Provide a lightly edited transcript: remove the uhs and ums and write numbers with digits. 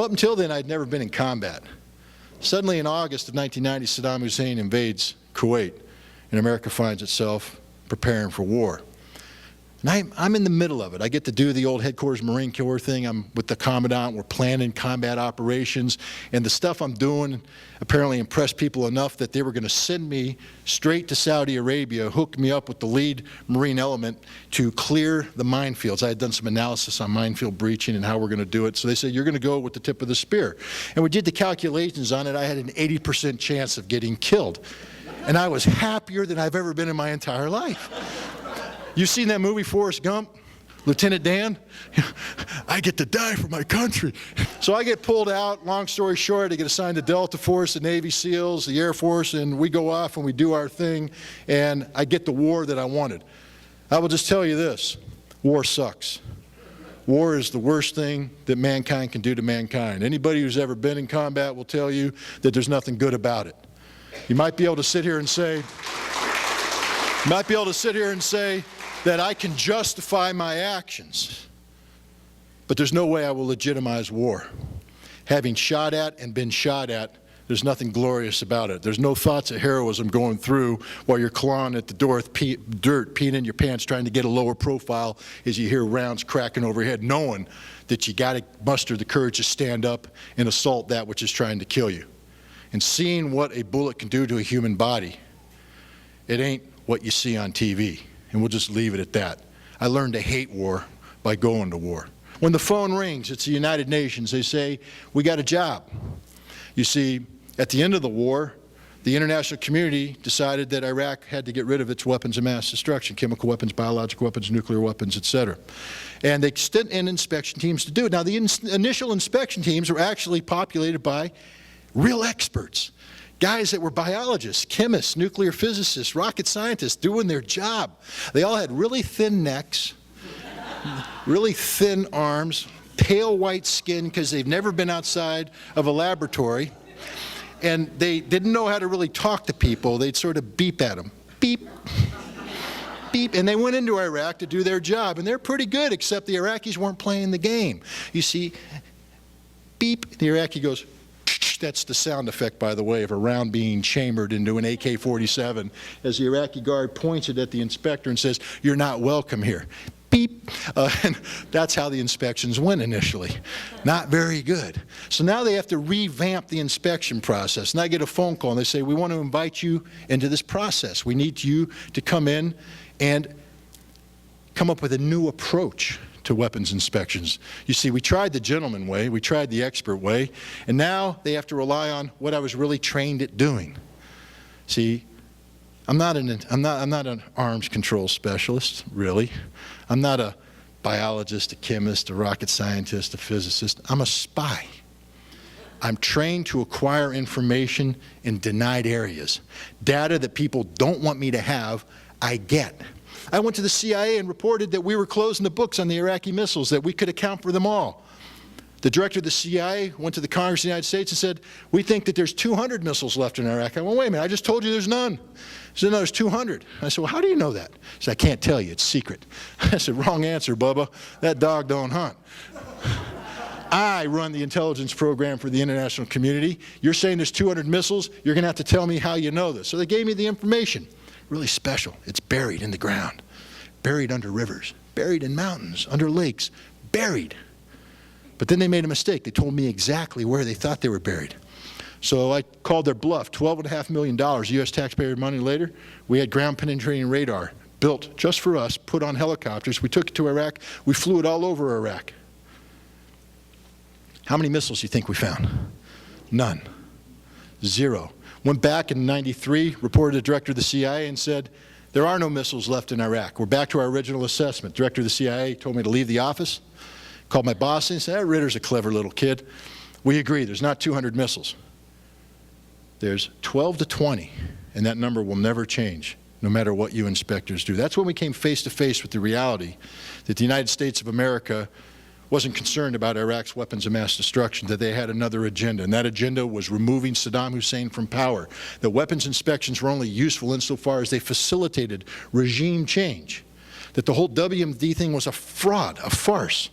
Well, up until then, I'd never been in combat. Suddenly, in August of 1990, Saddam Hussein invades Kuwait, and America finds itself preparing for war. And I'm in the middle of it. I get to do the old headquarters Marine Corps thing. I'm with the Commandant. We're planning combat operations. And the stuff I'm doing apparently impressed people enough that they were going to send me straight to Saudi Arabia, hook me up with the lead Marine element to clear the minefields. I had done some analysis on minefield breaching and how we're going to do it. So they said, you're going to go with the tip of the spear. And we did the calculations on it. I had an 80% chance of getting killed. And I was happier than I've ever been in my entire life. You've seen that movie, Forrest Gump? Lieutenant Dan? I get to die for my country. So I get pulled out. Long story short, I get assigned to Delta Force, the Navy SEALs, the Air Force, and we go off and we do our thing, and I get the war that I wanted. I will just tell you this, war sucks. War is the worst thing that mankind can do to mankind. Anybody who's ever been in combat will tell you that there's nothing good about it. You might be able to sit here and say, that I can justify my actions, but there's no way I will legitimize war. Having shot at and been shot at, there's nothing glorious about it. There's no thoughts of heroism going through while you're clawing at the dirt, peeing in your pants, trying to get a lower profile as you hear rounds cracking overhead, knowing that you got to muster the courage to stand up and assault that which is trying to kill you. And seeing what a bullet can do to a human body, it ain't what you see on TV. And we'll just leave it at that. I learned to hate war by going to war. When the phone rings, it's the United Nations. They say, we got a job. You see, at the end of the war, the international community decided that Iraq had to get rid of its weapons of mass destruction, chemical weapons, biological weapons, nuclear weapons, etc. And they sent in inspection teams to do it. Now, the initial inspection teams were actually populated by real experts. Guys that were biologists, chemists, nuclear physicists, rocket scientists doing their job. They all had really thin necks, really thin arms, pale white skin because they've never been outside of a laboratory. And they didn't know how to really talk to people. They'd sort of beep at them. Beep, beep. And they went into Iraq to do their job. And they're pretty good, except the Iraqis weren't playing the game. You see, beep, the Iraqi goes, that's the sound effect, by the way, of a round being chambered into an AK-47 as the Iraqi guard points it at the inspector and says, you're not welcome here. Beep. And that's how the inspections went initially. Not very good. So now they have to revamp the inspection process. And I get a phone call and they say, we want to invite you into this process. We need you to come in and come up with a new approach to weapons inspections. You see, we tried the gentleman way, we tried the expert way, and now they have to rely on what I was really trained at doing. See, I'm not an arms control specialist, really. I'm not a biologist, a chemist, a rocket scientist, a physicist. I'm a spy. I'm trained to acquire information in denied areas. Data that people don't want me to have, I get. I went to the CIA and reported that we were closing the books on the Iraqi missiles, that we could account for them all. The director of the CIA went to the Congress of the United States and said, we think that there's 200 missiles left in Iraq. I went, wait a minute, I just told you there's none. He said, no, there's 200. I said, well, how do you know that? He said, I can't tell you, it's secret. I said, wrong answer, Bubba. That dog don't hunt. I run the intelligence program for the international community. You're saying there's 200 missiles, you're going to have to tell me how you know this. So they gave me the information. Really special. It's buried in the ground, buried under rivers, buried in mountains, under lakes, buried. But then they made a mistake. They told me exactly where they thought they were buried. So I called their bluff. $12.5 million U.S. taxpayer money later, we had ground penetrating radar built just for us, put on helicopters. We took it to Iraq. We flew it all over Iraq. How many missiles do you think we found? None. Zero. Went back in '93, reported to the director of the CIA and said, there are no missiles left in Iraq. We're back to our original assessment. Director of the CIA told me to leave the office, called my boss and said, Ritter's a clever little kid. We agree, there's not 200 missiles. There's 12 to 20, and that number will never change, no matter what you inspectors do. That's when we came face to face with the reality that the United States of America wasn't concerned about Iraq's weapons of mass destruction, that they had another agenda, and that agenda was removing Saddam Hussein from power. That weapons inspections were only useful insofar as they facilitated regime change. That the whole WMD thing was a fraud, a farce.